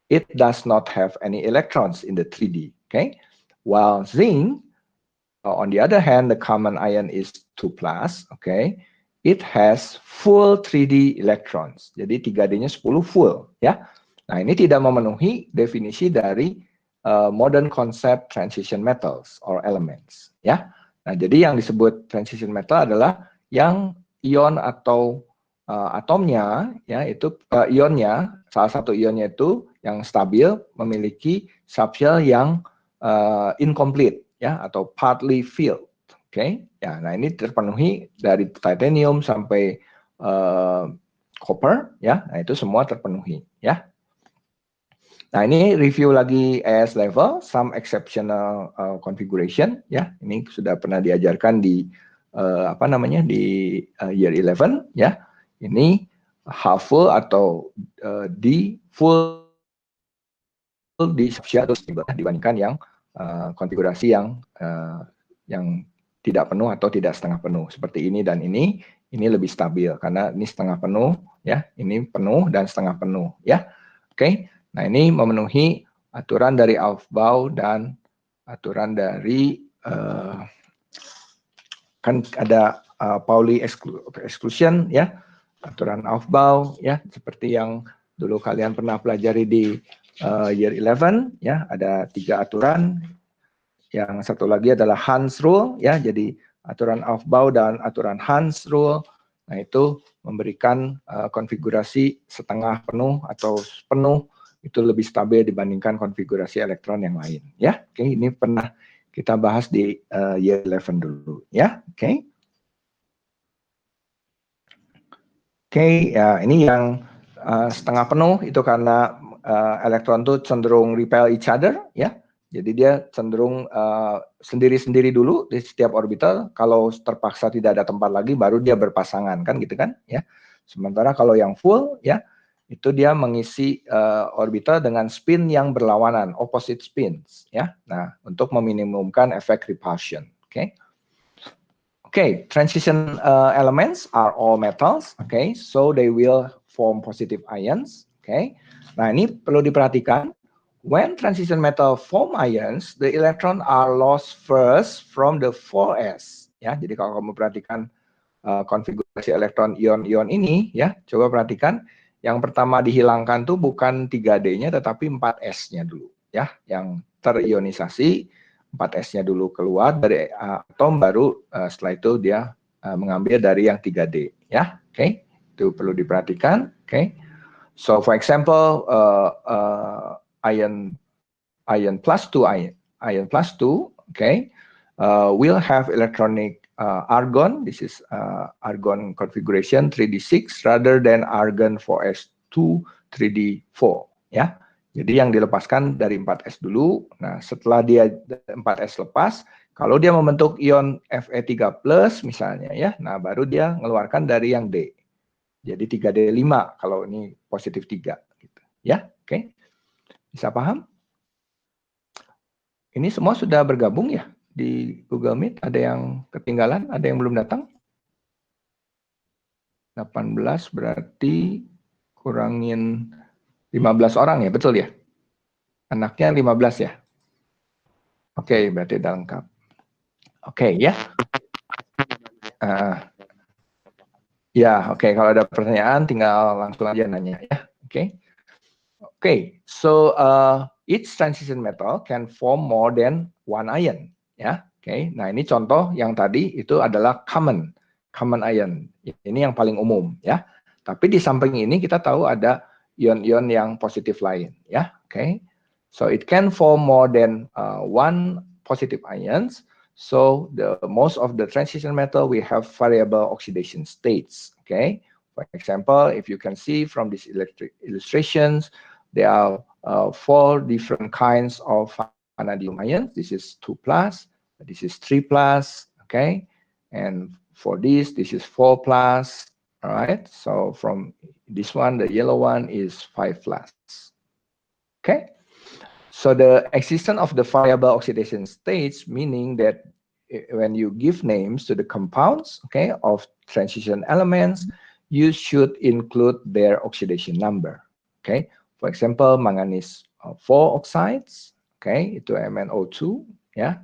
it does not have any electrons in the 3D. Okay, while zinc, on the other hand, the common ion is 2+. Okay, it has full 3D electrons. Jadi 3D-nya 10 full, ya. Nah, ini tidak memenuhi definisi dari modern concept transition metals or elements, ya. Nah, jadi yang disebut transition metal adalah yang ion atau atomnya, ya, itu ionnya, salah satu ionnya itu yang stabil memiliki subshell yang incomplete, ya, atau partly filled. Oke, ya, nah ini terpenuhi dari titanium sampai copper, ya, nah itu semua terpenuhi, ya. Nah, ini review lagi AS level, some exceptional configuration, ya. Ini sudah pernah diajarkan di apa namanya di year 11, ya. Ini half full atau di full di subshell dibandingkan yang konfigurasi yang tidak penuh atau tidak setengah penuh. Seperti ini dan ini lebih stabil karena ini setengah penuh, ya. Ini penuh dan setengah penuh, ya. Oke. Nah, ini memenuhi aturan dari Aufbau dan aturan dari kan ada Pauli exclusion, ya, aturan Aufbau, ya, seperti yang dulu kalian pernah pelajari di year 11, ya, ada 3 aturan. Yang satu lagi adalah Hans rule, ya, jadi aturan Aufbau dan aturan Hans rule. Nah, itu memberikan konfigurasi setengah penuh atau penuh itu lebih stabil dibandingkan konfigurasi elektron yang lain, ya. Oke, ini pernah kita bahas di year 11 dulu, ya. Oke. Oke, ya, ini yang setengah penuh itu karena elektron itu cenderung repel each other, ya. Jadi dia cenderung sendiri-sendiri dulu di setiap orbital. Kalau terpaksa tidak ada tempat lagi, baru dia berpasangan, kan gitu kan, ya. Sementara kalau yang full, ya, itu dia mengisi orbital dengan spin yang berlawanan, opposite spins, ya. Nah, untuk meminimumkan efek repulsion. Oke. Okay, transition elements are all metals. Okay, so they will form positive ions. Okay, nah ini perlu diperhatikan. When transition metal form ions, the electron are lost first from the 4s. Ya, jadi kalau kamu perhatikan konfigurasi elektron ion-ion ini, ya, coba perhatikan. Yang pertama dihilangkan tuh bukan 3D-nya, tetapi 4s-nya dulu, ya, yang terionisasi. 4s-nya dulu keluar dari atom, baru setelah itu dia mengambil dari yang 3D, ya. Oke, itu perlu diperhatikan. Oke, so for example ion plus 2 okay, will have electronic argon. This is argon configuration 3d6 rather than argon 4s2 3d4, ya. Jadi yang dilepaskan dari 4s dulu. Nah, setelah dia 4s lepas, kalau dia membentuk ion Fe3+ misalnya, ya, nah baru dia mengeluarkan dari yang D. Jadi 3d5 kalau ini positif 3 gitu, ya. Oke. Bisa paham? Ini semua sudah bergabung ya di Google Meet? Ada yang ketinggalan? Ada yang belum datang? 18 berarti kurangin 15 orang ya, betul ya? Anaknya 15 ya? Oke, berarti udah lengkap. Oke, ya. Ya, oke. Kalau ada pertanyaan tinggal langsung aja nanya ya. Oke. Oke, so each transition metal can form more than one ion, ya. Oke, nah ini contoh yang tadi itu adalah common ion. Ini yang paling umum, ya. Tapi di samping ini kita tahu ada ion-ion yang positif lain, ya. Oke, so it can form more than one positive ions. So the most of the transition metal we have variable oxidation states. Okay, for example, if you can see from these electric illustrations, there are 4 different kinds of vanadium ions. This is 2+, this is 3+, okay? And for this is 4+, all right? So from this one, the yellow one is 5+, okay? So the existence of the variable oxidation states, meaning that when you give names to the compounds, okay, of transition elements, you should include their oxidation number, okay? For example, manganese 4 oxides, itu MnO2, ya,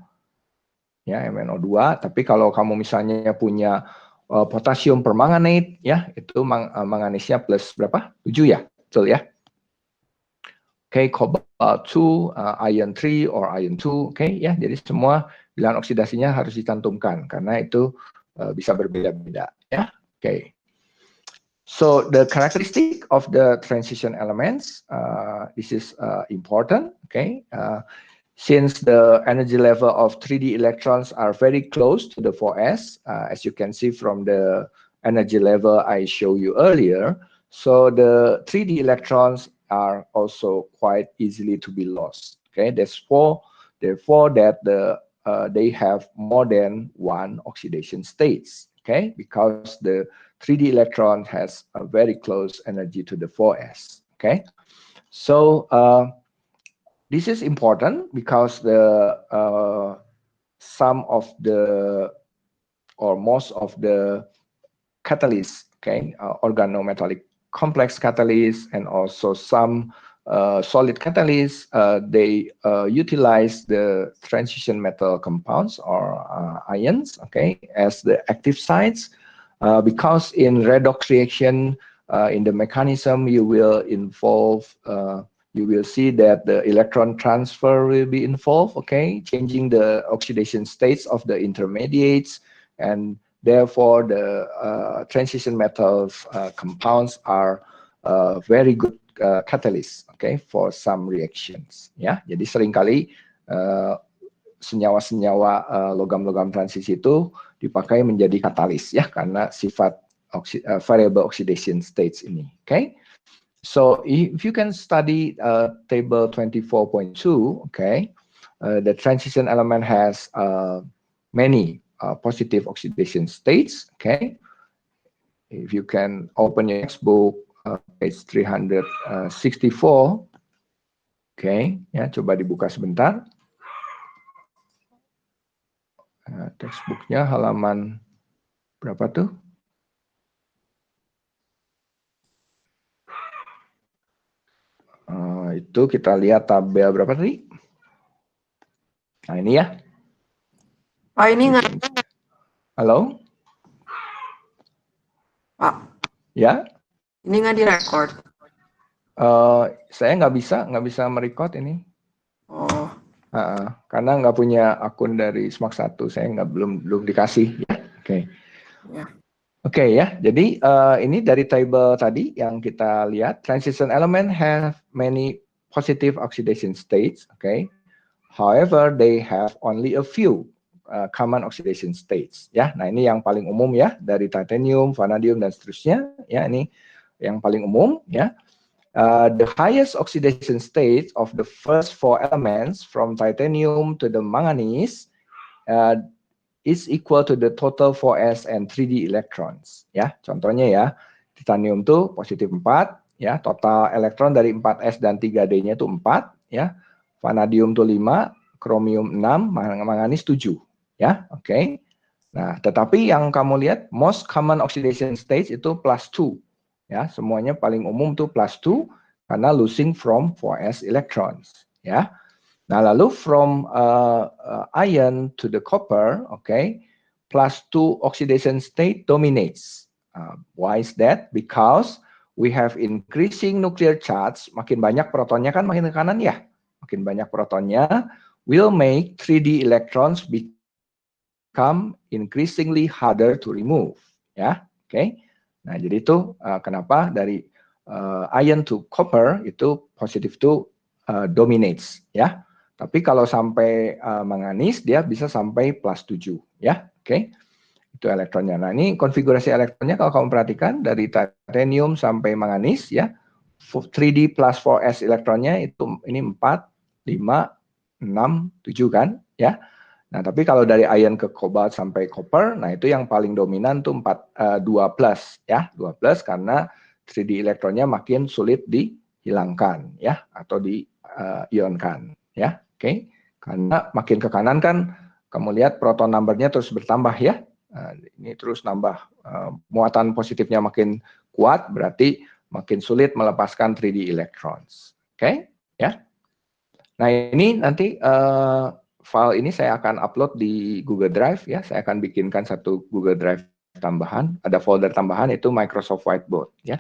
MnO2. Tapi kalau kamu misalnya punya potasium permanganate, ya, itu manganisnya plus berapa? 7 ya, betul ya? Cobalt 2, iron 3 or iron 2, ya. Jadi semua bilangan oksidasinya harus dicantumkan karena itu bisa berbeda-beda, ya. So the characteristic of the transition elements, this is important, since the energy level of 3D electrons are very close to the 4s, as you can see from the energy level I showed you earlier, so the 3D electrons are also quite easily to be lost. Therefore that they have more than one oxidation states. Because the 3D electron has a very close energy to the 4s. So this is important because the some of the or most of the catalysts, organometallic complex catalysts and also some solid catalysts, they utilize the transition metal compounds or ions, as the active sites, because in redox reaction, in the mechanism, you will involve, you will see that the electron transfer will be involved, changing the oxidation states of the intermediates, and therefore the transition metals compounds are very good catalysts, for some reactions. Ya, jadi seringkali senyawa-senyawa logam-logam transisi itu dipakai menjadi katalis, ya, karena sifat variable oxidation states ini. So if you can study table 24.2, the transition element has many positive oxidation states. If you can open your textbook, page 364. Ya, coba dibuka sebentar. Textbooknya halaman berapa tuh? Itu kita lihat tabel berapa tadi? Nah, ini ya. Pak, ini nggak. Halo? Pak. Ya? Ini nggak direkord. Saya nggak bisa merecord ini. Oh. Karena nggak punya akun dari Smart 1, saya belum dikasih. Ya? Ya. Ya, jadi ini dari table tadi yang kita lihat, transition element have many positive oxidation states, however they have only a few common oxidation states, ya. Nah, ini yang paling umum ya, dari titanium, vanadium dan seterusnya, ya, ini yang paling umum, ya. The highest oxidation state of the first 4 elements from titanium to the manganese is equal to the total 4s and 3d electrons, ya. Contohnya ya, titanium tuh positif 4, ya, total elektron dari 4s dan 3d-nya itu 4, ya. Vanadium tuh 5, kromium 6, manganis 7, ya. Nah, tetapi yang kamu lihat most common oxidation stage itu plus 2, ya. Semuanya paling umum tuh plus 2 karena losing from 4s electrons, ya. Nah, lalu from iron to the copper, plus 2 oxidation state dominates. Why is that? Because we have increasing nuclear charge, makin banyak protonnya kan makin ke kanan ya. Makin banyak protonnya will make 3d electrons become increasingly harder to remove, ya. Nah, jadi itu kenapa dari iron to copper itu positif itu dominates, ya. Tapi kalau sampai manganis, dia bisa sampai plus 7, ya. Itu elektronnya. Nah, ini konfigurasi elektronnya kalau kamu perhatikan dari titanium sampai manganis, ya. 3D plus 4s elektronnya itu ini 4, 5, 6, 7 kan, ya. Nah, tapi kalau dari iron ke cobalt sampai copper, nah itu yang paling dominan tuh 2 plus, ya. 2 plus karena 3D elektronnya makin sulit dihilangkan, ya, atau diionkan, ya. Karena makin ke kanan kan kamu lihat proton numbernya terus bertambah, ya. Ini terus nambah, muatan positifnya makin kuat, berarti makin sulit melepaskan 3D electrons. Oke, ya. Nah, ini nanti file ini saya akan upload di Google Drive ya. Saya akan bikinkan satu Google Drive tambahan, ada folder tambahan itu Microsoft Whiteboard ya.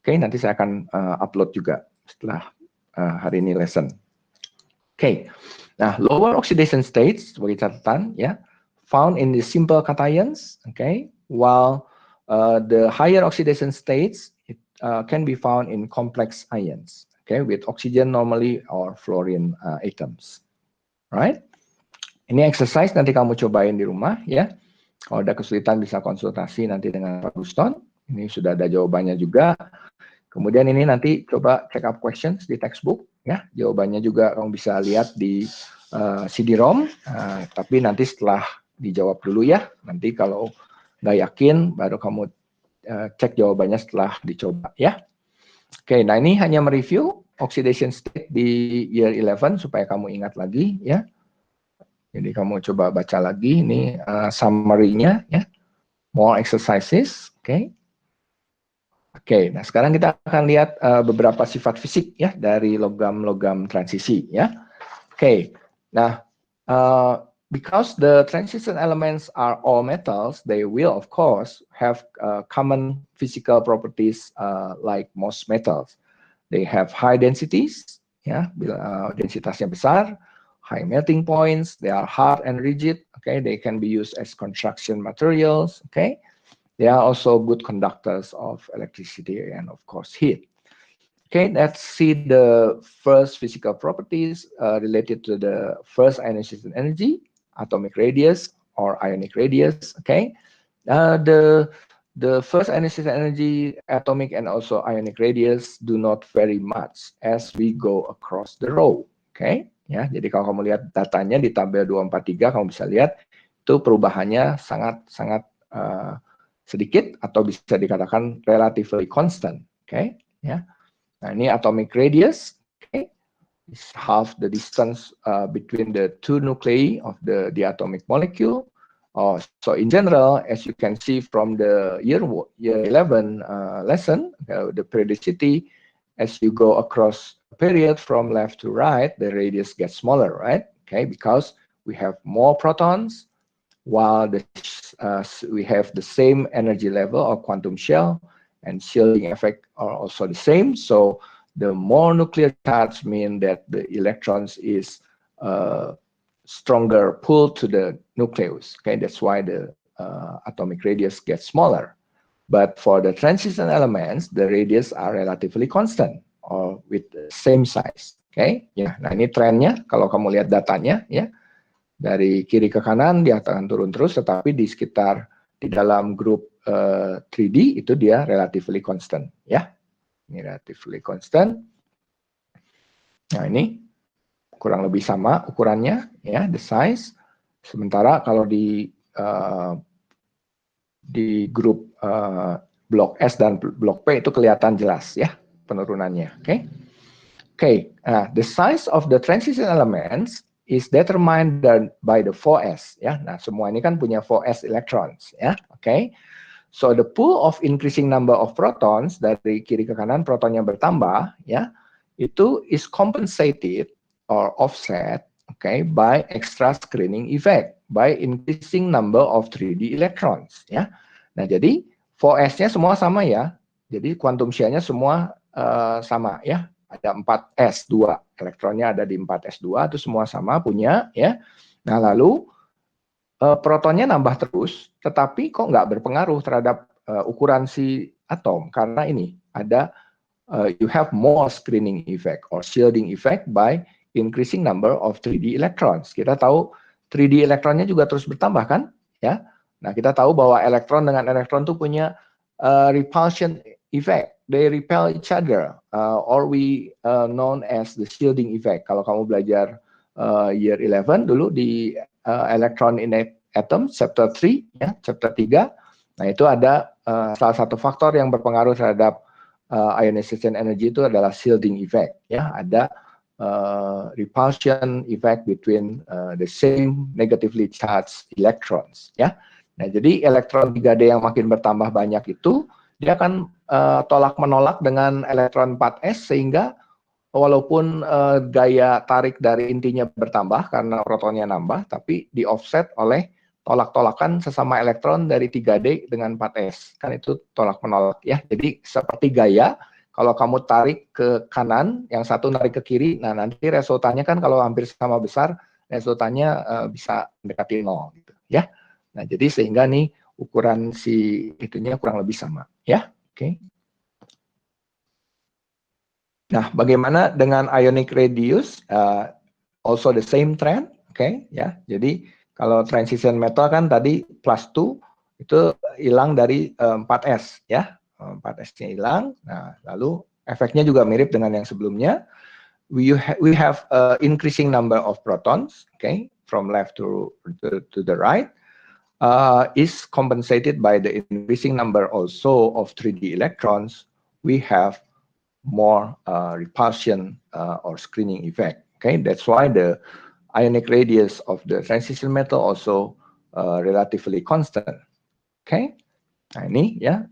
Oke, nanti saya akan upload juga setelah hari ini lesson. Oke. Nah, lower oxidation states sebagai catatan ya, found in the simple cations, okay, while the higher oxidation states can be found in complex ions, okay, with oxygen normally or fluorine atoms, right? Ini exercise nanti kamu cobain di rumah ya. Kalau ada kesulitan bisa konsultasi nanti dengan Pak Guston. Ini sudah ada jawabannya juga. Kemudian ini nanti coba check up questions di textbook ya. Jawabannya juga kamu bisa lihat di CD-ROM. Tapi nanti setelah dijawab dulu ya. Nanti kalau nggak yakin baru kamu cek jawabannya setelah dicoba ya. Oke, nah ini hanya mereview oxidation state di year 11 supaya kamu ingat lagi ya. Jadi kamu coba baca lagi ini summary-nya ya. More exercises, oke. Oke, nah sekarang kita akan lihat beberapa sifat fisik ya dari logam-logam transisi ya. Oke, nah because the transition elements are all metals, they will of course have common physical properties like most metals. They have high densities, ya, densitasnya besar, high melting points, they are hard and rigid, okay, they can be used as construction materials, okay. They are also good conductors of electricity and, of course, heat. Okay, let's see the first physical properties related to the first ionization energy, atomic radius or ionic radius. Okay, the first ionization energy, atomic and also ionic radius do not vary much as we go across the row. Okay, ya. Jadi kalau kamu lihat datanya di tabel 243, kamu bisa lihat itu perubahannya sangat sedikit atau bisa dikatakan relatively constant, okay, ya. Nah ini atomic radius, okay, is half the distance between the two nuclei of the diatomic molecule. So in general, as you can see from the year 11 lesson, the periodicity, as you go across a period from left to right, the radius gets smaller, right? Okay, because we have more protons, while we have the same energy level or quantum shell, and shielding effect are also the same. So the more nuclear charge mean that the electrons is stronger pull to the nucleus. Okay, that's why the atomic radius gets smaller. But for the transition elements, the radius are relatively constant or with the same size. Okay, ya. Nah ini trennya kalau kamu lihat datanya ya. Dari kiri ke kanan dia akan turun terus, tetapi di sekitar di dalam grup 3D itu dia relatively constant ya. Ini relatively constant. Nah ini kurang lebih sama ukurannya ya, the size. Sementara kalau di grup blok S dan blok P itu kelihatan jelas ya penurunannya. Oke. Oke. The size of the transition elements is determined by the 4s ya. Nah, semua ini kan punya 4s electrons ya. Oke. So the pool of increasing number of protons, dari kiri ke kanan protonnya bertambah ya. Itu is compensated or offset, okay, by extra screening effect by increasing number of 3D electrons ya. Nah, jadi 4s-nya semua sama ya. Jadi quantum shell-nya semua sama ya. Ada 4s2, elektronnya ada di 4s2, itu semua sama punya ya. Nah lalu protonnya nambah terus, tetapi kok nggak berpengaruh terhadap ukuran si atom, karena ini ada you have more screening effect or shielding effect by increasing number of 3D electrons. Kita tahu 3D elektronnya juga terus bertambah kan ya. Nah kita tahu bahwa elektron dengan elektron itu punya repulsion effect. They repel each other, or we known as the shielding effect. Kalau kamu belajar year 11 dulu di Electron in Atom, chapter 3, ya, chapter 3. Nah itu ada salah satu faktor yang berpengaruh terhadap ionization energy itu adalah shielding effect. Ya, ada repulsion effect between the same negatively charged electrons. Ya, nah jadi elektron 3D yang makin bertambah banyak itu dia akan tolak menolak dengan elektron 4s, sehingga walaupun gaya tarik dari intinya bertambah karena protonnya nambah, tapi di offset oleh tolak-tolakan sesama elektron dari 3D dengan 4s. Kan itu tolak menolak ya. Jadi seperti gaya, kalau kamu tarik ke kanan, yang satu narik ke kiri, nah nanti resultannya kan kalau hampir sama besar, resultannya bisa mendekati 0 gitu ya. Nah, jadi sehingga nih ukuran si itunya kurang lebih sama ya. Oke. Nah, bagaimana dengan ionic radius? Also the same trend, oke ya. Jadi kalau transition metal kan tadi +2 itu hilang dari 4s ya. 4s-nya hilang. Nah, lalu efeknya juga mirip dengan yang sebelumnya. We have increasing number of protons, okay, from left to the right, is compensated by the increasing number also of 3D electrons. We have more repulsion or screening effect. Okay, that's why the ionic radius of the transition metal also relatively constant. Okay, nah ini ya.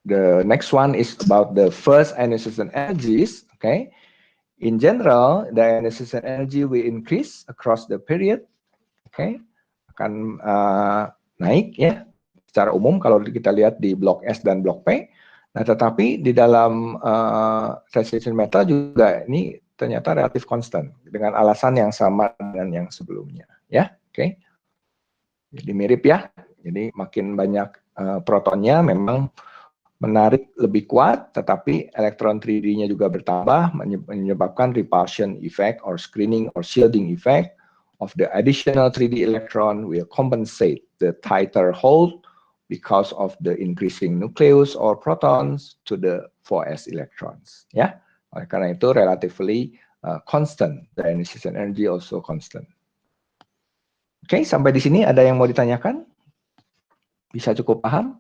The next one is about the first ionization energies. Okay, in general, the ionization energy will increase across the period. Okay, akan naik ya. Secara umum kalau kita lihat di blok S dan blok P. Nah, tetapi di dalam transition metal juga ini ternyata relatif konstan dengan alasan yang sama dengan yang sebelumnya, ya. Oke. Jadi mirip ya. Jadi makin banyak protonnya memang menarik lebih kuat, tetapi elektron 3D-nya juga bertambah, menyebabkan repulsion effect or screening or shielding effect of the additional 3D electron will compensate the tighter hold because of the increasing nucleus or protons to the 4s electrons. Ya, oleh karena itu relatively constant. The ionization energy also constant. Oke, sampai di sini ada yang mau ditanyakan? Bisa cukup paham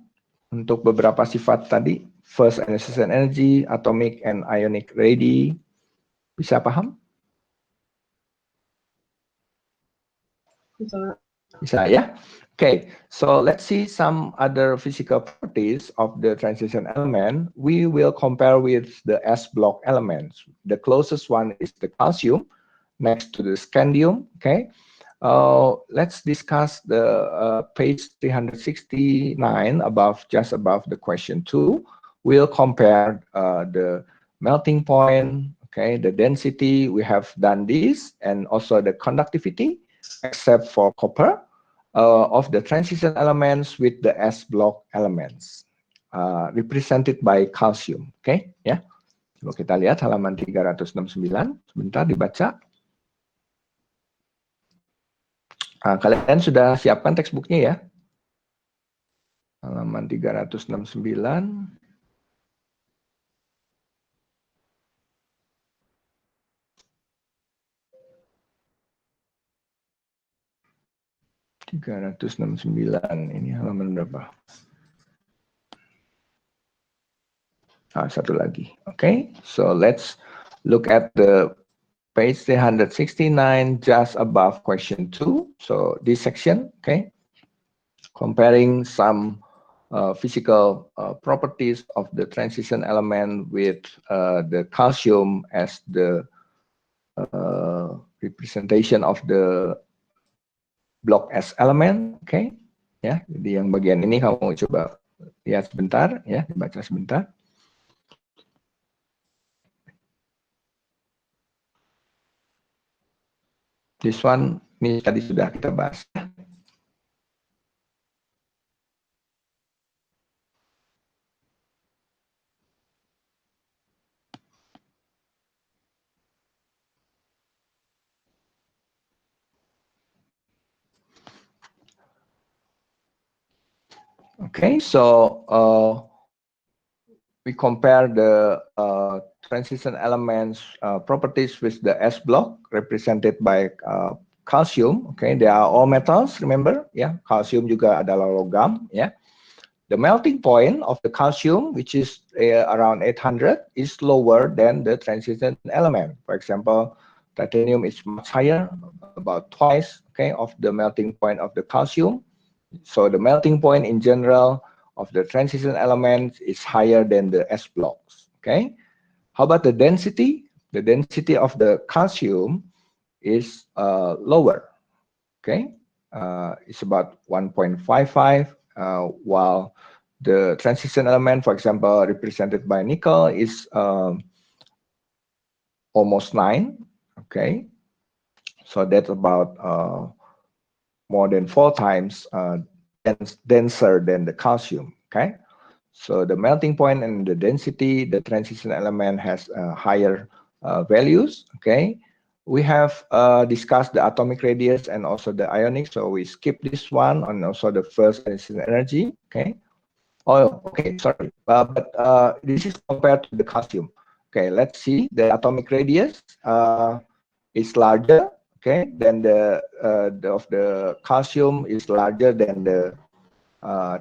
untuk beberapa sifat tadi? First ionization energy, atomic and ionic radii. Bisa paham? Bisa ya? Okay, so let's see some other physical properties of the transition element. We will compare with the S block elements. The closest one is the calcium, next to the scandium. Okay, let's discuss the page 369 above, just above the question 2. We'll compare the melting point, okay, the density. We have done this, and also the conductivity, except for copper. Of the transition elements with the S block elements represented by calcium. Oke, ya. Coba kita lihat halaman 369. Sebentar dibaca. Kalian sudah siapkan textbooknya ya? Halaman 369. Ini halaman berapa? Satu lagi. Okay, so let's look at the page 369 just above question 2. So this section, okay, comparing some physical properties of the transition element with the calcium as the representation of the block S element, okay, ya. Jadi yang bagian ini kamu coba lihat sebentar, ya, dibaca sebentar. This one ini tadi sudah kita bahas. Okay, so we compare the transition elements properties with the S block represented by calcium. Okay, they are all metals. Remember, ya, calcium juga adalah logam. Ya, the melting point of the calcium, which is around 800, is lower than the transition element. For example, titanium is much higher, about twice, okay, of the melting point of the calcium. So the melting point in general of the transition elements is higher than the S blocks. Okay. How about the density? The density of the calcium is lower. Okay. It's about 1.55, while the transition element, for example, represented by nickel, is almost 9. Okay. So that's about more than 4 times denser than the calcium. Okay. So the melting point and the density, the transition element has higher values. Okay. We have discussed the atomic radius and also the ionic, so we skip this one, and also the first transition energy. Okay. Oh, okay, sorry. But this is compared to the calcium. Okay, let's see. The atomic radius is larger. Okay, then the of the calcium is larger than the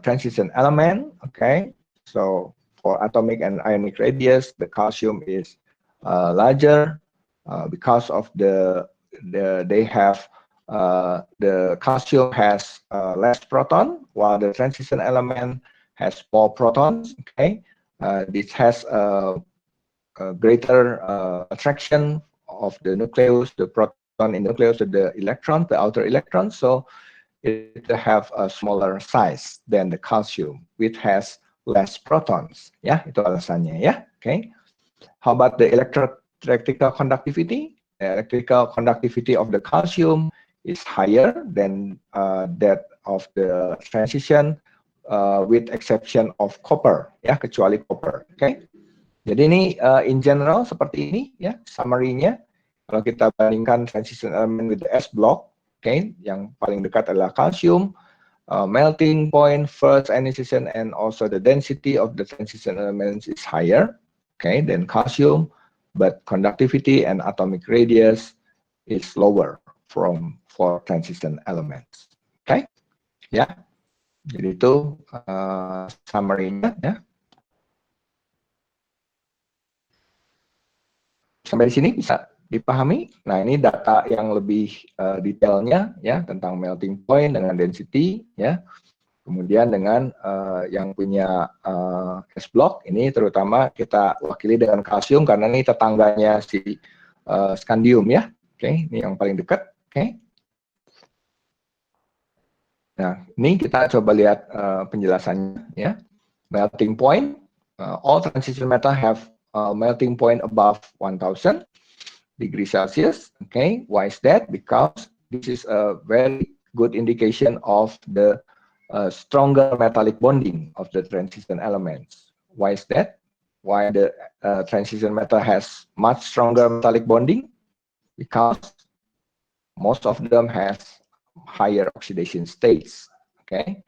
transition element. Okay, so for atomic and ionic radius, the calcium is larger because of they have the calcium has less proton, while the transition element has more protons. Okay, this has a greater attraction of the nucleus, the proton in the nucleus to the electron, the outer electron. So it have a smaller size than the calcium, which has less protons. Ya, itu alasannya ya. Okay. How about the electrical conductivity? The electrical conductivity of the calcium is higher than that of the transition, with exception of copper. Ya, kecuali copper. Okay. Jadi ini in general seperti ini ya summary-nya. Kalau kita bandingkan transition element with the S block, okay, yang paling dekat adalah calcium, melting point, first ionization, and also the density of the transition elements is higher, okay, than calcium, but conductivity and atomic radius is lower for transition elements. Okay, ya. Jadi itu summary-nya ya. Sampai di sini bisa dipahami. Nah, ini data yang lebih detailnya ya tentang melting point dengan density ya. Kemudian dengan yang punya S block ini terutama kita wakili dengan kalsium karena ini tetangganya si scandium ya. Oke, ini yang paling dekat. Oke. Nah, ini kita coba lihat penjelasannya ya. Melting point, all transition metal have melting point above 1000 degrees Celsius. Okay, why is that? Because this is a very good indication of the stronger metallic bonding of the transition elements. Why is that? Why the transition metal has much stronger metallic bonding? Because most of them has higher oxidation states. Okay,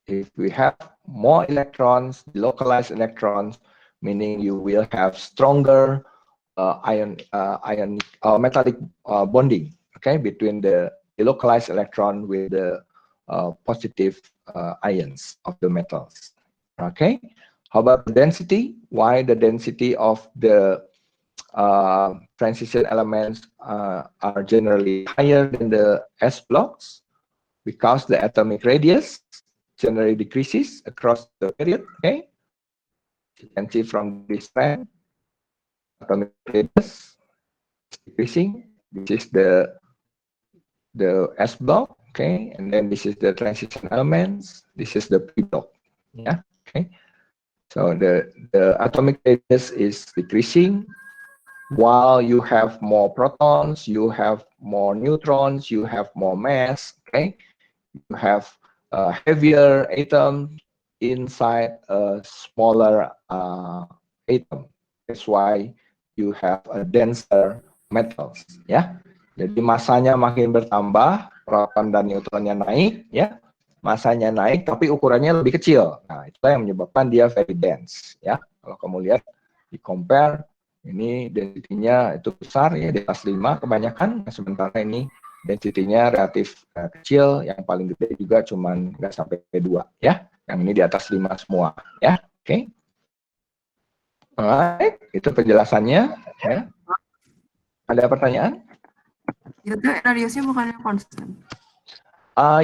if we have more electrons, localized electrons, meaning you will have stronger metallic bonding, okay, between the localized electron with the positive ions of the metals. Okay, how about the density? Why the density of the transition elements are generally higher than the S blocks? Because the atomic radius generally decreases across the period. Okay, you can see from this trend, atomic radius is decreasing. This is the S block, okay, and then this is the transition elements. This is the P block. Yeah, okay. So the atomic radius is decreasing, while you have more protons, you have more neutrons, you have more mass. Okay, you have heavier atom inside a smaller atom. That's why you have a denser metals, ya. Jadi masanya makin bertambah, proton dan neutronnya naik, ya. Masanya naik, tapi ukurannya lebih kecil. Nah, itulah yang menyebabkan dia very dense, ya. Kalau kamu lihat di compare, ini density-nya itu besar, ya, di atas 5 kebanyakan, sementara ini density-nya relatif kecil, yang paling gede juga cuman nggak sampai 2, ya. Yang ini di atas 5 semua, ya. Oke. Alright, itu penjelasannya, ya. Ada pertanyaan? Radiusnya bukannya konstan?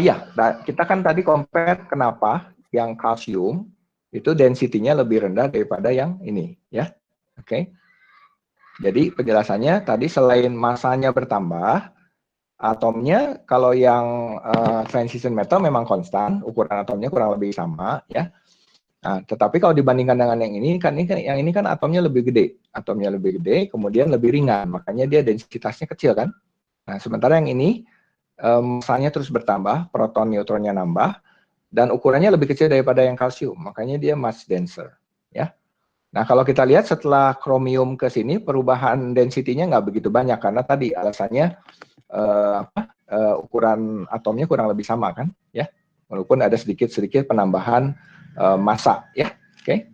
Ya, kita kan tadi compare kenapa yang kalsium itu density-nya lebih rendah daripada yang ini, ya. Oke. Jadi penjelasannya tadi selain masanya bertambah, atomnya kalau yang transition metal memang konstan, ukuran atomnya kurang lebih sama, ya. Nah, tetapi kalau dibandingkan dengan yang ini kan atomnya lebih gede, kemudian lebih ringan, makanya dia densitasnya kecil kan. Nah, sementara yang ini masanya terus bertambah, proton neutronnya nambah, dan ukurannya lebih kecil daripada yang kalsium, makanya dia much denser, ya. Nah, kalau kita lihat setelah kromium ke sini, perubahan density-nya nggak begitu banyak, karena tadi alasannya ukuran atomnya kurang lebih sama kan, ya. Walaupun ada sedikit penambahan massa, ya. Oke.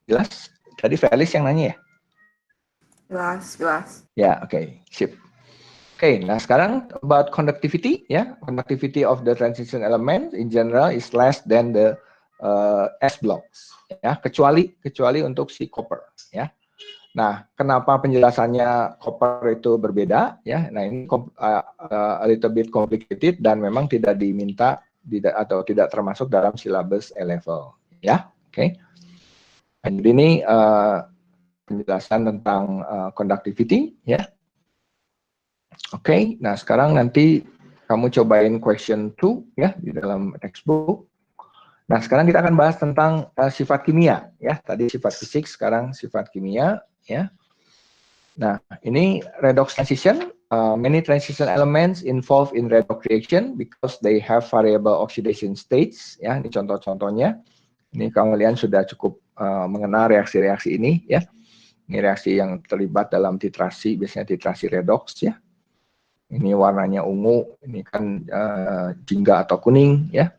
Jelas? Tadi Felis yang nanya ya? Jelas. Ya, oke. Sip. Oke, nah sekarang about conductivity, ya. Conductivity of the transition element in general is less than the S blocks, ya. Kecuali untuk si copper, ya. Nah, kenapa penjelasannya copper itu berbeda, ya? Nah, ini a little bit complicated dan memang tidak diminta atau tidak termasuk dalam silabus A-level, ya. Oke. Nah, jadi ini penjelasan tentang conductivity, ya. Oke, nah sekarang nanti kamu cobain question 2 ya di dalam textbook. Nah, sekarang kita akan bahas tentang sifat kimia ya. Tadi sifat fisik, sekarang sifat kimia ya. Nah, ini redox transition. Many transition elements involved in redox reaction because they have variable oxidation states ya. Ini contoh-contohnya. Ini kalian sudah cukup mengenal reaksi-reaksi ini ya. Ini reaksi yang terlibat dalam titrasi, biasanya titrasi redox ya. Ini warnanya ungu, ini kan jingga atau kuning ya.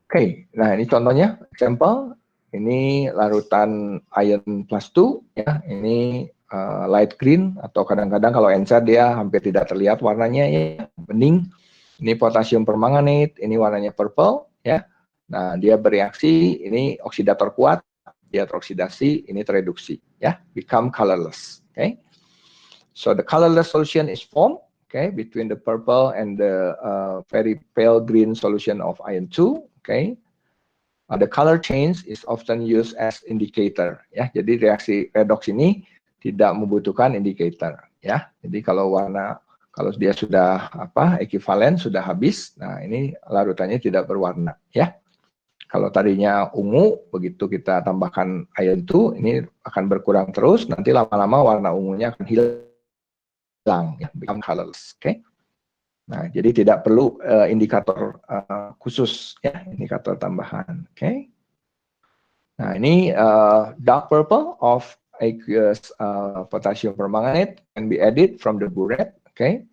Oke, nah ini contohnya, example. Ini larutan iron plus 2 ya. Ini light green atau kadang-kadang kalau encer dia hampir tidak terlihat warnanya ya, bening. Ini potasium permanganate, ini warnanya purple ya. Nah, dia bereaksi, ini oksidator kuat, dia teroksidasi, ini tereduksi ya, become colorless. Okay. So the colorless solution is formed. Okay, between the purple and the very pale green solution of iron 2. Okay, the color change is often used as indicator. Ya, jadi reaksi redox ini tidak membutuhkan indicator. Ya, jadi kalau dia sudah ekivalen sudah habis, nah ini larutannya tidak berwarna. Ya, kalau tadinya ungu, begitu kita tambahkan iron 2, ini akan berkurang terus. Nanti lama-lama warna ungunya akan hilang, ya, become colorless. Okay. Nah, jadi tidak perlu indikator khusus, ya, indikator tambahan. Okay. Nah, ini dark purple of aqueous potassium permanganate can be added from the burette. Okay.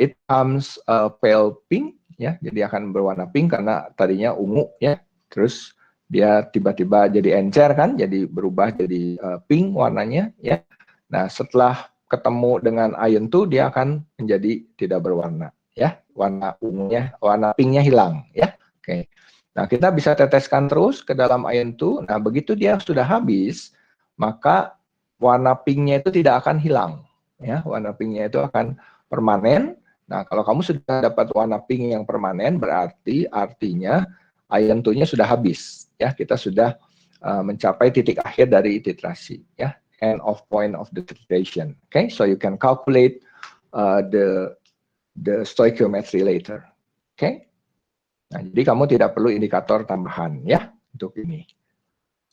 It comes pale pink, ya, jadi akan berwarna pink karena tadinya ungu, ya. Terus dia tiba-tiba jadi encer kan, jadi berubah jadi pink warnanya, ya. Nah, setelah ketemu dengan iron 2 dia akan menjadi tidak berwarna ya, warna ungunya, warna pinknya hilang ya. Oke. Nah, kita bisa teteskan terus ke dalam iron 2. Nah, begitu dia sudah habis, maka warna pinknya itu tidak akan hilang ya, warna pinknya itu akan permanen. Nah, kalau kamu sudah dapat warna pink yang permanen, berarti artinya iron 2-nya sudah habis ya, kita sudah mencapai titik akhir dari titrasi ya, end of point of the titration. Okay, so you can calculate the stoichiometry later. Okay, nah jadi kamu tidak perlu indikator tambahan ya untuk ini.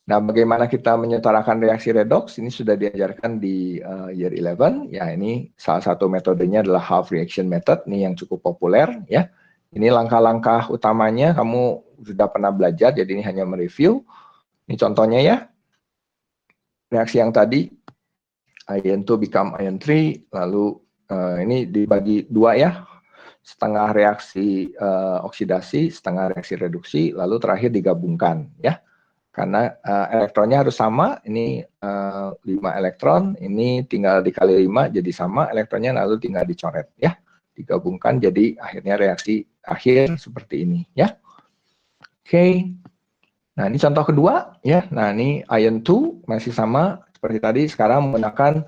Nah, bagaimana kita menyetarakan reaksi redox ini sudah diajarkan di year 11 ya. Ini salah satu metodenya adalah half reaction method, ini yang cukup populer ya. Ini langkah-langkah utamanya kamu sudah pernah belajar, jadi ini hanya mereview. Ini contohnya ya. Reaksi yang tadi iron 2 become iron 3, lalu ini dibagi dua ya, setengah reaksi oksidasi, setengah reaksi reduksi, lalu terakhir digabungkan ya, karena elektronnya harus sama. Ini 5 elektron, ini tinggal dikali 5 jadi sama elektronnya, lalu tinggal dicoret ya, digabungkan jadi akhirnya reaksi akhir seperti ini ya. Oke. Nah, ini contoh kedua ya. Nah, ini iron 2 masih sama seperti tadi, sekarang menggunakan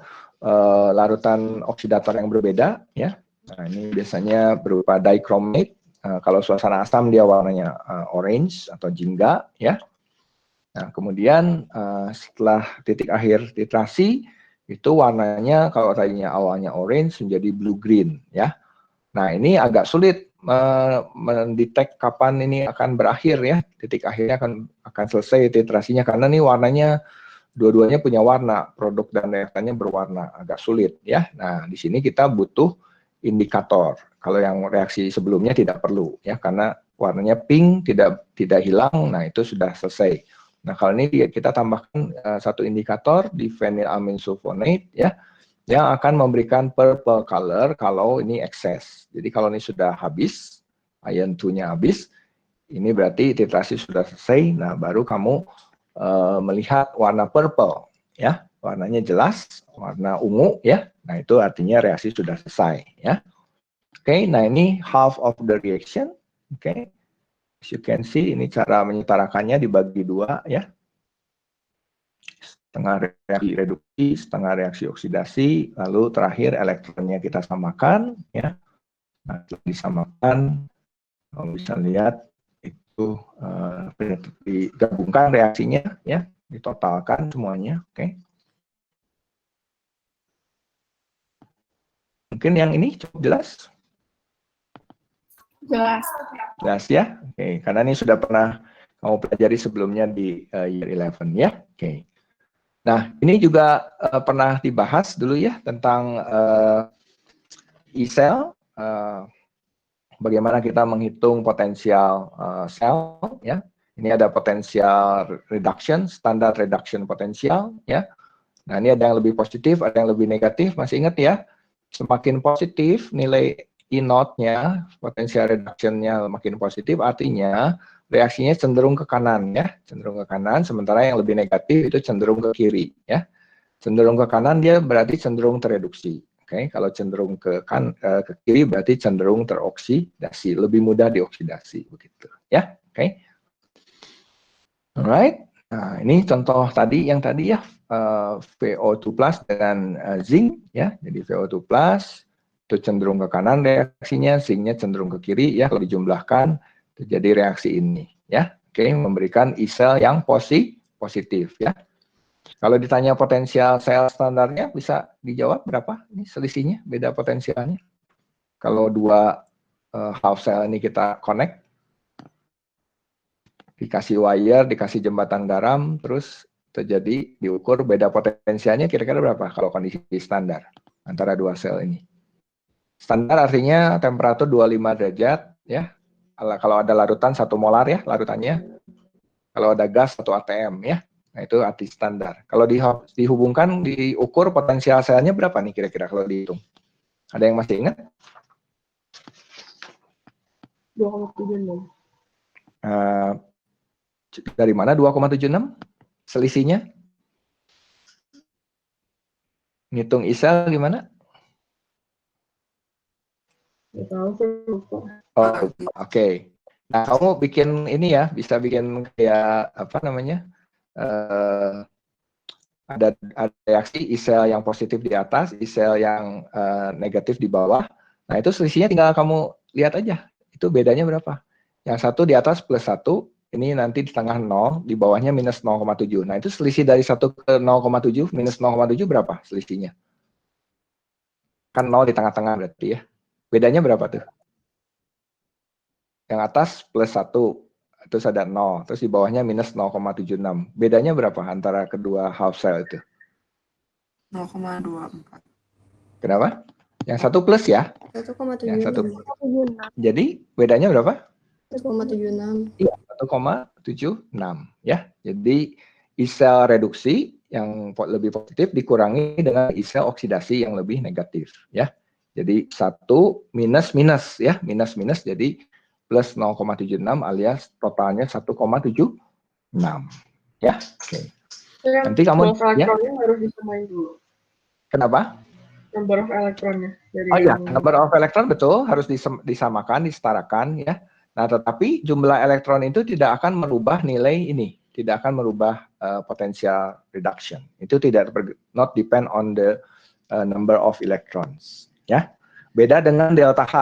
larutan oksidator yang berbeda ya. Nah, ini biasanya berupa dichromate Kalau suasana asam dia warnanya orange atau jingga, ya. Nah, kemudian setelah titik akhir titrasi itu warnanya kalau tadinya awalnya orange menjadi blue green, ya. Nah, ini agak sulit mendetek kapan ini akan berakhir, ya. Titik akhirnya akan selesai titrasinya karena nih warnanya dua-duanya punya warna, produk dan reaktannya berwarna, agak sulit, ya. Nah, di sini kita butuh indikator. Kalau yang reaksi sebelumnya tidak perlu, ya, karena warnanya pink tidak hilang, nah itu sudah selesai. Nah, kalau ini kita tambahkan satu indikator di phenylamin sulfonate, ya, yang akan memberikan purple color kalau ini excess. Jadi kalau ini sudah habis, ion 2-nya habis, ini berarti titrasi sudah selesai. Nah, baru kamu melihat warna purple, ya, warnanya jelas, warna ungu, ya. Nah, itu artinya reaksi sudah selesai, ya. Oke, nah ini half of the reaction. Oke, as you can see, ini cara menyetarakannya dibagi dua, ya. Setengah reaksi reduksi, setengah reaksi oksidasi, lalu terakhir elektronnya kita samakan, ya. Nah, setelah disamakan, kamu bisa lihat itu digabungkan reaksinya, ya, ditotalkan semuanya, oke. Mungkin yang ini cukup jelas? Jelas. Jelas, ya, oke. Karena ini sudah pernah kamu pelajari sebelumnya di year 11, ya, oke. Nah, ini juga pernah dibahas dulu, ya, tentang E-cell, bagaimana kita menghitung potensial sel, ya. Ini ada potensial reduction, standar reduction potensial, ya. Nah, ini ada yang lebih positif, ada yang lebih negatif. Masih ingat, ya, semakin positif nilai E0-nya, potensial reduction-nya makin positif, artinya reaksinya cenderung ke kanan, ya, cenderung ke kanan. Sementara yang lebih negatif itu cenderung ke kiri, ya. Cenderung ke kanan dia berarti cenderung tereduksi. Oke, kalau cenderung ke kiri berarti cenderung teroksidasi, lebih mudah dioksidasi, begitu, ya. Oke. Alright. Nah, ini contoh tadi yang tadi, ya, VO2 plus dengan zinc, ya. Jadi VO2 plus itu cenderung ke kanan reaksinya, zinc-nya cenderung ke kiri, ya. Kalau dijumlahkan terjadi reaksi ini, ya. Oke, memberikan E-cell yang positif, ya. Kalau ditanya potensial sel standarnya bisa dijawab berapa? Ini selisihnya, beda potensialnya. Kalau dua half cell ini kita connect, dikasih wire, dikasih jembatan garam, terus terjadi diukur beda potensialnya kira-kira berapa kalau kondisi standar antara dua sel ini. Standar artinya temperatur 25 derajat, ya. Kalau ada larutan 1 molar, ya, larutannya. Kalau ada gas 1 atm, ya. Nah, itu arti standar. Kalau dihubungkan, diukur potensial selnya berapa nih kira-kira kalau dihitung? Ada yang masih ingat? 2,76. Dari mana 2,76? Selisihnya? Ngitung E-cell gimana? Nggak tahu, saya lupa. Oh, oke. Nah, kamu bikin ini, ya, bisa bikin kayak apa namanya? Ada reaksi E-cell yang positif di atas, E-cell yang negatif di bawah. Nah, itu selisihnya tinggal kamu lihat aja. Itu bedanya berapa? Yang satu di atas plus 1, ini nanti di tengah 0, di bawahnya minus 0,7. Nah, itu selisih dari 1 ke 0,7, minus 0,7 berapa selisihnya? Kan 0 di tengah-tengah berarti, ya. Bedanya berapa tuh? Yang atas plus 1, terus ada 0, terus di bawahnya minus 0,76. Bedanya berapa antara kedua half cell itu? 0,24. Kenapa? Yang satu plus, ya? 1,76. Yang satu. Jadi bedanya berapa? 1,76. Iya, 1,76, ya. Jadi E-cell reduksi yang lebih positif dikurangi dengan E-cell oksidasi yang lebih negatif, ya. Jadi 1 minus minus, ya, minus minus jadi plus 0,76 alias totalnya 1,76, ya. Oke. Nanti kamu, ya. Elektronnya harus disamain dulu. Kenapa? Number of elektronnya. Oh iya, number of electron betul harus disamakan, disetarakan, ya. Nah, tetapi jumlah elektron itu tidak akan merubah nilai ini, tidak akan merubah potensial reduction. Itu tidak not depend on the number of electrons, ya. Beda dengan delta H,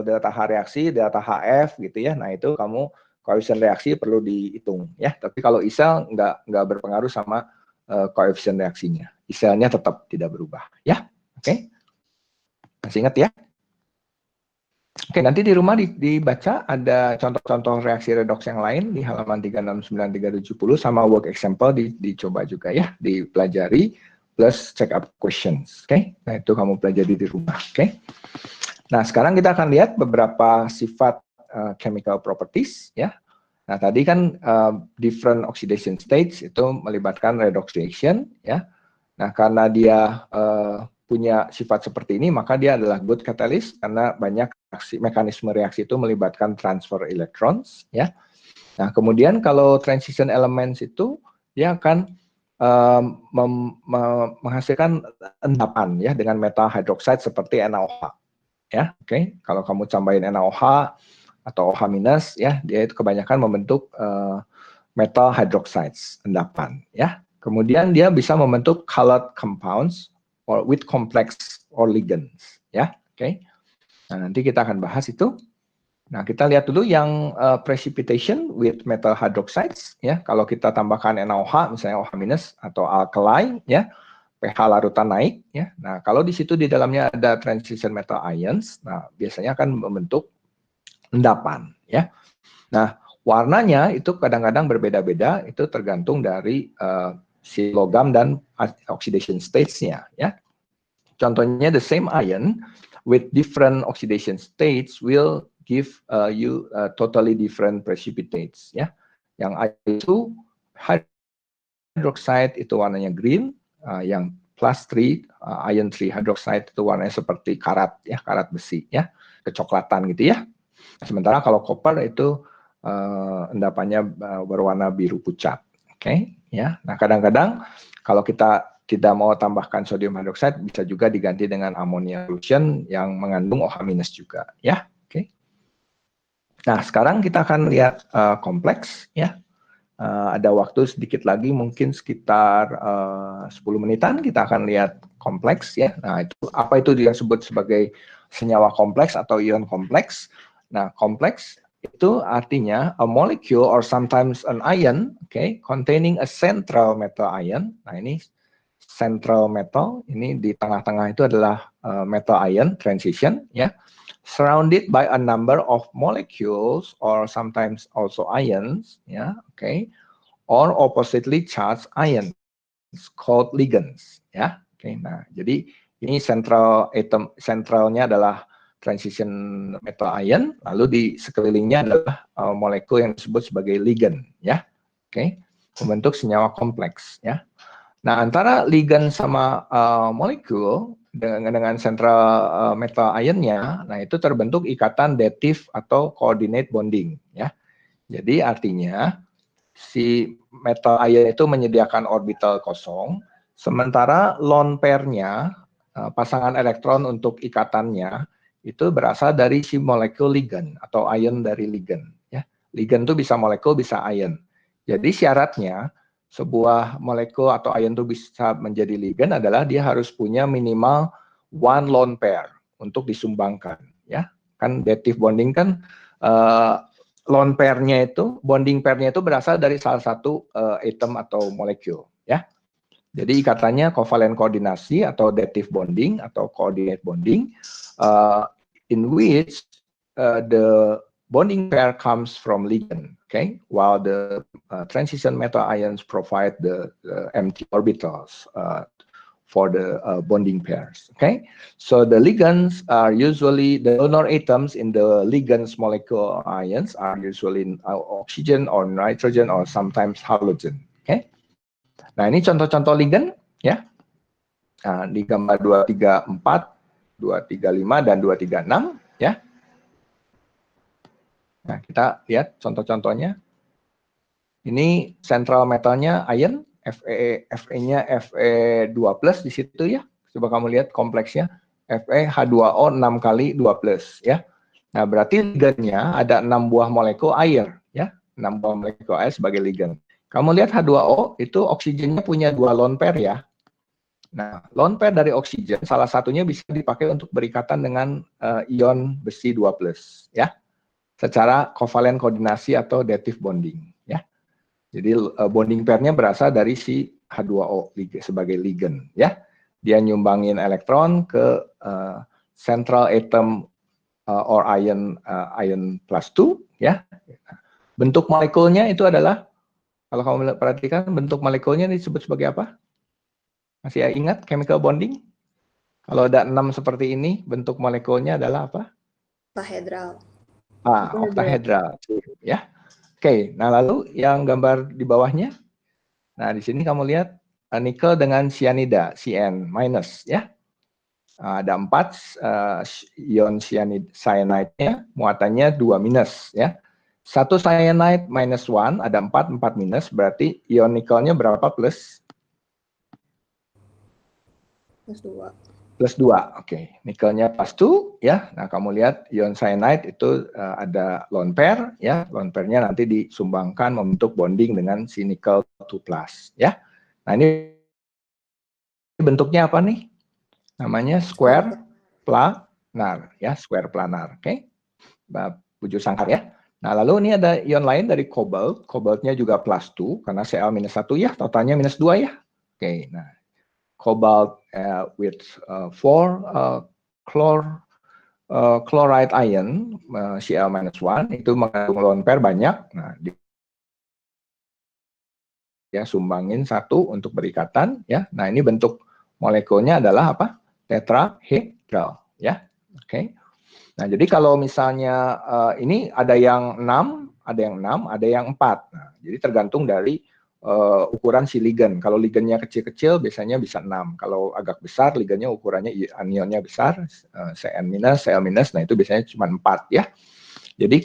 delta H reaksi, delta HF gitu ya. Nah itu kamu koefisien reaksi perlu dihitung ya. Tapi kalau isel nggak berpengaruh sama koefisien reaksinya. Iselnya tetap tidak berubah ya. Oke. Masih ingat ya? Oke, nanti di rumah dibaca ada contoh-contoh reaksi redoks yang lain di halaman 369 370 sama work example dicoba juga ya, dipelajari plus check up questions. Oke. Nah, itu kamu pelajari di rumah, oke. Nah, sekarang kita akan lihat beberapa sifat chemical properties ya. Nah, tadi kan different oxidation states itu melibatkan redox reaction ya. Nah, karena dia punya sifat seperti ini, maka dia adalah good catalyst karena banyak mekanisme reaksi itu melibatkan transfer electrons ya. Nah, kemudian kalau transition elements itu dia akan menghasilkan endapan ya dengan metal hydroxide seperti NaOH. Ya, oke. Kalau kamu tambahin NaOH atau OH minus, ya, dia itu kebanyakan membentuk metal hydroxides, endapan, ya. Kemudian dia bisa membentuk colored compounds or with complex or ligands, ya, oke. Nah, nanti kita akan bahas itu. Nah, kita lihat dulu yang precipitation with metal hydroxides, ya. Kalau kita tambahkan NaOH, misalnya OH minus atau alkali, ya. pH larutan naik ya. Nah, kalau di situ di dalamnya ada transition metal ions, nah biasanya akan membentuk endapan ya. Nah, warnanya itu kadang-kadang berbeda-beda, itu tergantung dari si logam dan oxidation states-nya ya. Contohnya the same ion with different oxidation states will give you totally different precipitates ya. Yang itu hydroxide itu warnanya green, yang plus 3 ion 3 hydroxide itu warnanya seperti karat ya, karat besi ya, kecoklatan gitu ya. Sementara kalau copper itu endapannya berwarna biru pucat. Oke, ya. Nah, kadang-kadang kalau kita tidak mau tambahkan sodium hydroxide bisa juga diganti dengan ammonia solution yang mengandung OH- juga ya. Oke. Nah, sekarang kita akan lihat kompleks ya. Ada waktu sedikit lagi, mungkin sekitar 10 menitan kita akan lihat kompleks ya. Nah, itu apa itu yang disebut sebagai senyawa kompleks atau ion kompleks. Nah, kompleks itu artinya a molecule or sometimes an ion, okay, containing a central metal ion. Nah, ini central metal, ini di tengah-tengah itu adalah metal ion transition ya. Surrounded by a number of molecules or sometimes also ions, ya, okay, or oppositely charged ions called ligands, ya, okay. Nah, jadi ini central atom, centralnya adalah transition metal ion, lalu di sekelilingnya adalah molekul yang disebut sebagai ligand, ya, okay, membentuk senyawa kompleks, ya. Nah, antara ligand sama molekul dengan central metal ionnya, nah itu terbentuk ikatan dative atau coordinate bonding ya. Jadi artinya si metal ion itu menyediakan orbital kosong, sementara lone pair-nya pasangan elektron untuk ikatannya itu berasal dari si molekul ligand atau ion dari ligand ya. Ligand itu bisa molekul bisa ion. Jadi syaratnya sebuah molekul atau ion itu bisa menjadi ligand adalah dia harus punya minimal one lone pair untuk disumbangkan ya. Kan dative bonding kan lone pair-nya itu, bonding pair-nya itu berasal dari salah satu atom atau molekul ya. Jadi ikatannya kovalen koordinasi atau dative bonding atau coordinate bonding in which the bonding pair comes from ligand, okay, while the transition metal ions provide the empty orbitals for the bonding pairs, okay. So the ligands are usually, the donor atoms in the ligands molecule ions are usually oxygen or nitrogen or sometimes halogen, okay. Nah, ini contoh-contoh ligand ya. Nah, di gambar 234, 235 dan 236 ya. Nah, kita lihat contoh-contohnya. Ini central metalnya ion, Fe-nya Fe2+ di situ ya. Coba kamu lihat kompleksnya. Fe H2O 6 kali 2+ ya. Nah, berarti ligandnya ada 6 buah molekul air ya. 6 buah molekul air sebagai ligand. Kamu lihat H2O itu oksigennya punya 2 lone pair ya. Nah, lone pair dari oksigen salah satunya bisa dipakai untuk berikatan dengan ion besi 2+, ya. Secara kovalen koordinasi atau dative bonding, ya. Jadi bonding pairnya berasal dari si H2O sebagai ligand, ya. Dia nyumbangin elektron ke central atom or ion +2, ya. Bentuk molekulnya itu adalah, kalau kamu perhatikan bentuk molekulnya disebut sebagai apa? Masih ingat chemical bonding? Kalau ada 6 seperti ini, bentuk molekulnya adalah apa? Octahedral. Octahedral, ya. Oke, nah lalu yang gambar di bawahnya, nah di sini kamu lihat nikel dengan cyanida, Cn minus, ya. Ada 4 ion cyanide-nya, muatannya 2 minus, ya. 1 cyanide -1, ada 4 minus, berarti ion nikelnya berapa plus? Plus 2. Plus 2, oke. Nikelnya +2, ya. Nah, kamu lihat ion cyanide itu ada lone pair, ya. Lone pairnya nanti disumbangkan membentuk bonding dengan si nikel 2+, ya. Nah, ini bentuknya apa nih? Namanya square planar, ya. Square planar, oke. Bujur sangkar, ya. Nah, lalu ini ada ion lain dari cobalt. Cobaltnya juga +2, karena Cl-1, ya. Totalnya -2, ya. Oke, nah. Cobalt with 4 chloride ion Cl-1 itu mengandung lone pair banyak. Nah, dia sumbangin 1 untuk berikatan, ya. Nah, ini bentuk molekulnya adalah apa? Tetrahedral, ya. Oke. Nah, jadi kalau misalnya ini ada yang 6, ada yang 6, ada yang 4. Nah, jadi tergantung dari ukuran si ligan. Kalau ligannya kecil-kecil biasanya bisa 6. Kalau agak besar ligannya ukurannya anionnya besar, Cn-, Cl-, nah itu biasanya cuma 4, ya. Jadi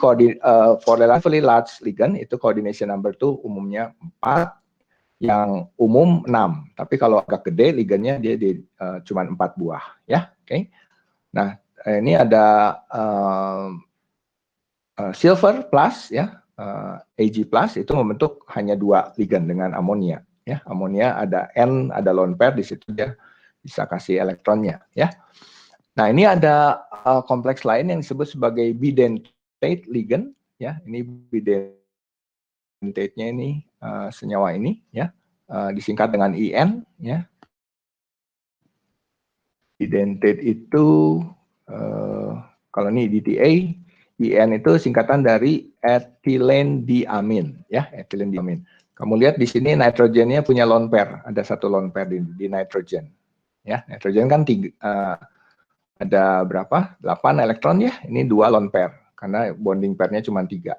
for relatively large ligand itu coordination number tuh umumnya 4, yang umum 6. Tapi kalau agak gede ligannya dia cuma 4 buah, ya. Oke. Nah, ini ada silver plus, ya. Ag plus itu membentuk hanya 2 ligan dengan amonia, ya. Amonia ada N, ada lone pair, di situ dia bisa kasih elektronnya, ya. Nah, ini ada kompleks lain yang disebut sebagai bidentate ligand, ya. Ini bidentate-nya ini senyawa ini, ya. Disingkat dengan IN, ya. Bidentate itu kalau ini DTA, IN itu singkatan dari etilendiamin, ya, etilendiamin. Kamu lihat di sini nitrogennya punya lone pair, ada 1 lone pair di nitrogen, ya. Nitrogen kan ada berapa? 8 elektron, ya. Ini 2 lone pair karena bonding pairnya cuma 3.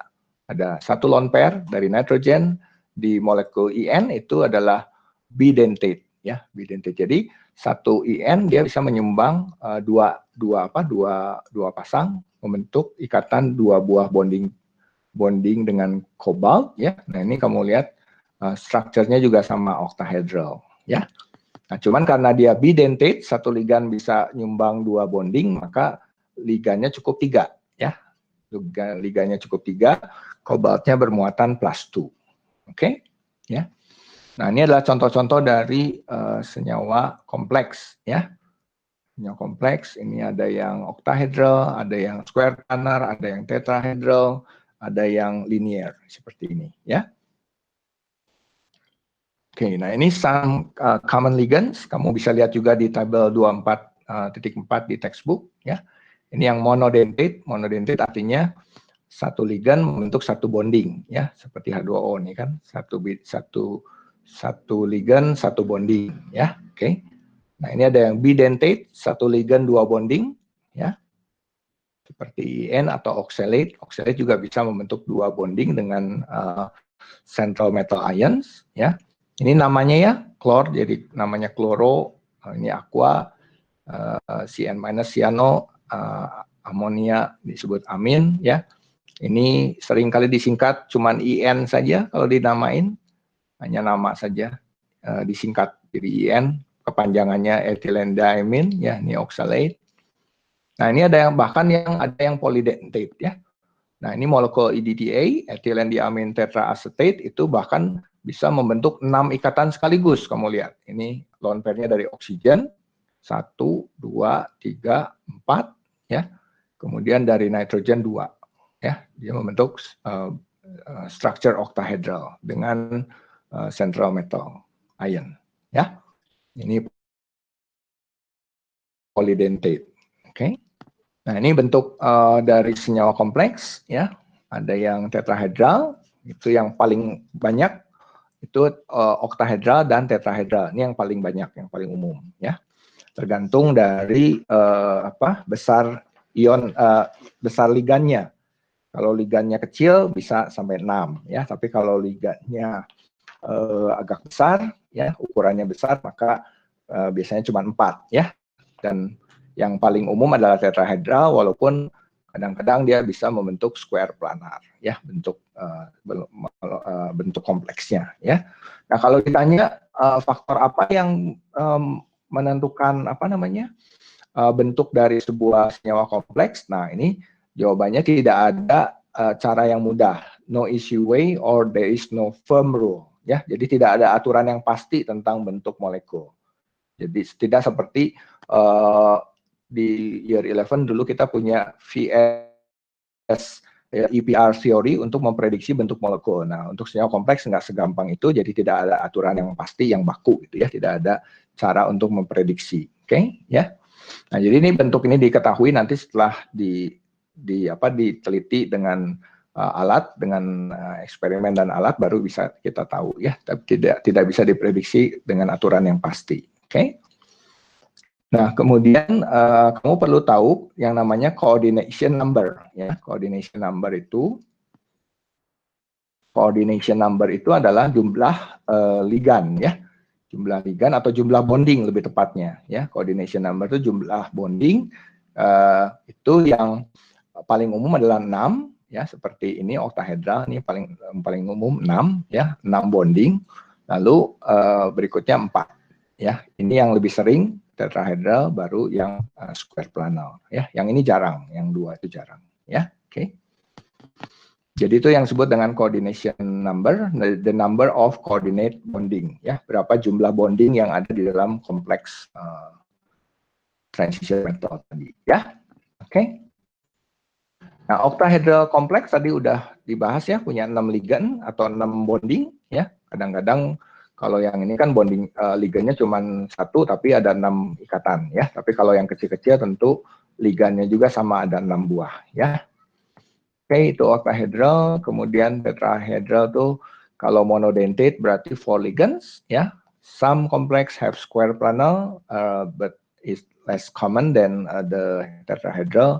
Ada 1 lone pair dari nitrogen di molekul IN itu adalah bidentate, ya, bidentate. Jadi 1 IN dia bisa menyumbang dua pasang membentuk ikatan 2 buah bonding dengan kobalt, ya. Nah, ini kamu lihat strukturnya juga sama octahedral, ya. Nah, cuman karena dia bidentate, 1 ligan bisa nyumbang 2 bonding, maka ligannya cukup 3, ya. Ligannya cukup 3, kobaltnya bermuatan +2. Oke, ya. Nah, ini adalah contoh-contoh dari senyawa kompleks, ya. Senyawa kompleks, ini ada yang octahedral, ada yang square planar, ada yang tetrahedral, ada yang linear, seperti ini, ya. Oke, nah ini some common ligands, kamu bisa lihat juga di tabel 24.4 di textbook, ya. Ini yang monodentate, monodentate artinya 1 ligan membentuk 1 bonding, ya, seperti H2O nih kan, satu ligan 1 bonding, ya. Oke. Nah, ini ada yang bidentate, 1 ligan 2 bonding, ya. Seperti IN atau oxalate. Oxalate juga bisa membentuk 2 bonding dengan central metal ions, ya. Ini namanya, ya, klor, jadi namanya kloro, ini aqua, Cn- cyano, amonia disebut amin, ya. Ini seringkali disingkat cuman IN saja kalau dinamain, hanya nama saja disingkat jadi IN, kepanjangannya ethylenediamine, ya, ini oxalate. Nah, ini ada yang bahkan ada yang polydentate, ya. Nah, ini molekul EDTA, ethylenediamine tetraacetate, itu bahkan bisa membentuk 6 ikatan sekaligus, kamu lihat. Ini lone pairnya dari oksigen 1, 2, 3, 4 ya. Kemudian dari nitrogen 2 ya. Dia membentuk structure octahedral dengan central metal ion ya. Ini polydentate. Oke. Nah, ini bentuk dari senyawa kompleks ya. Ada yang tetrahedral, itu yang paling banyak, itu oktahedral dan tetrahedral. Ini yang paling banyak, yang paling umum ya. Tergantung dari besar ion besar ligannya. Kalau ligannya kecil bisa sampai 6 ya, tapi kalau ligannya agak besar ya, ukurannya besar, maka biasanya cuma 4 ya. Dan yang paling umum adalah tetrahedral, walaupun kadang-kadang dia bisa membentuk square planar ya, bentuk kompleksnya ya. Nah, kalau ditanya faktor apa yang menentukan bentuk dari sebuah senyawa kompleks, nah ini jawabannya tidak ada cara yang mudah, no easy way or there is no firm rule ya. Jadi tidak ada aturan yang pasti tentang bentuk molekul. Jadi tidak seperti di year 11 dulu kita punya VS EPR theory untuk memprediksi bentuk molekul. Nah, untuk senyawa kompleks nggak segampang itu, jadi tidak ada aturan yang pasti yang baku gitu ya, tidak ada cara untuk memprediksi. Oke, ya. Nah, jadi ini bentuk ini diketahui nanti setelah diteliti dengan alat, dengan eksperimen dan alat, baru bisa kita tahu ya. Tapi tidak bisa diprediksi dengan aturan yang pasti. Oke. Nah, kemudian kamu perlu tahu yang namanya coordination number ya. Coordination number itu adalah jumlah ligan ya. Jumlah ligan atau jumlah bonding lebih tepatnya ya. Coordination number itu jumlah bonding itu yang paling umum adalah 6 ya, seperti ini oktahedral, ini paling umum 6 ya, 6 bonding. Lalu berikutnya 4 ya. Ini yang lebih sering tetrahedral, baru yang square planar ya. Yang ini jarang, yang 2 itu jarang ya. Oke. Jadi itu yang disebut dengan coordination number, the number of coordinate bonding ya, berapa jumlah bonding yang ada di dalam kompleks transition metal tadi ya. Oke. Nah, octahedral kompleks tadi udah dibahas ya, punya 6 ligan atau 6 bonding ya. Kadang-kadang kalau yang ini kan bonding ligannya cuma 1 tapi ada 6 ikatan ya. Tapi kalau yang kecil-kecil tentu ligannya juga sama, ada 6 buah ya. Oke, itu octahedral. Kemudian tetrahedral tuh kalau monodentate berarti 4 ligands ya. Some complex have square planar but is less common than the tetrahedral,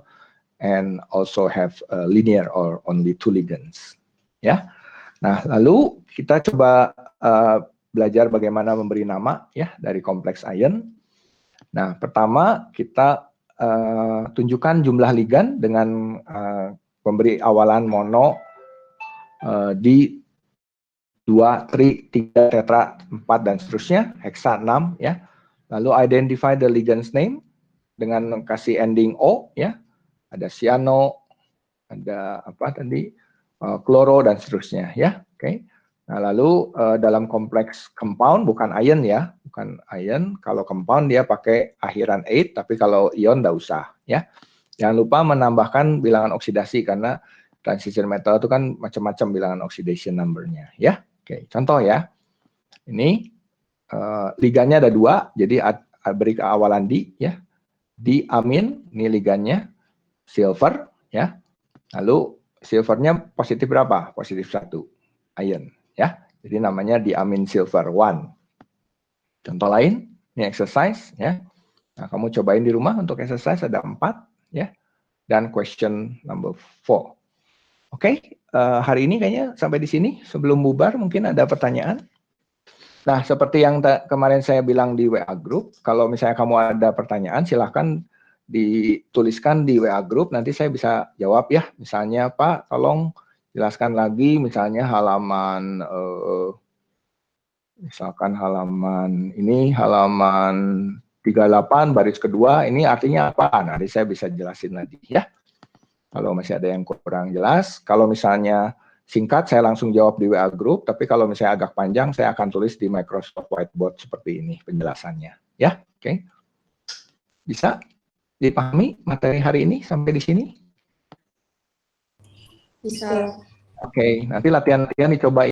and also have linear or only 2 ligands ya. Nah, lalu kita coba belajar bagaimana memberi nama ya dari kompleks ion. Nah, pertama kita tunjukkan jumlah ligan dengan memberi awalan mono di 2, 3 tetra, 4 dan seterusnya, heksa 6 ya. Lalu identify the ligands name dengan kasih ending O ya. Ada cyano, ada kloro dan seterusnya ya. Oke. Nah, lalu dalam kompleks compound, bukan ion ya, bukan ion. Kalau compound dia pakai akhiran 8, tapi kalau ion enggak usah ya. Jangan lupa menambahkan bilangan oksidasi karena transition metal itu kan macam-macam bilangan oxidation number-nya ya. Oke, contoh ya. Ini ligannya ada 2, jadi beri awalan di ya. Di amin, ini ligannya silver ya. Lalu silvernya positif berapa? Positif 1 ion ya. Jadi namanya diamin silver 1. Contoh lain, ini exercise ya. Nah, kamu cobain di rumah untuk exercise, ada 4 ya. Dan question number 4. Oke, hari ini kayaknya sampai di sini. Sebelum bubar mungkin ada pertanyaan. Nah, seperti yang kemarin saya bilang di WA group, kalau misalnya kamu ada pertanyaan silahkan dituliskan di WA group, nanti saya bisa jawab ya. Misalnya Pak, tolong jelaskan lagi misalnya halaman misalkan halaman ini, halaman 38 baris kedua, ini artinya apa? Nah, nanti saya bisa jelasin lagi ya. Kalau masih ada yang kurang jelas, kalau misalnya singkat saya langsung jawab di WA Group, tapi kalau misalnya agak panjang saya akan tulis di Microsoft Whiteboard seperti ini penjelasannya. Ya, oke. Bisa dipahami materi hari ini sampai di sini? Bisa. Oke, nanti latihan-latihan dicoba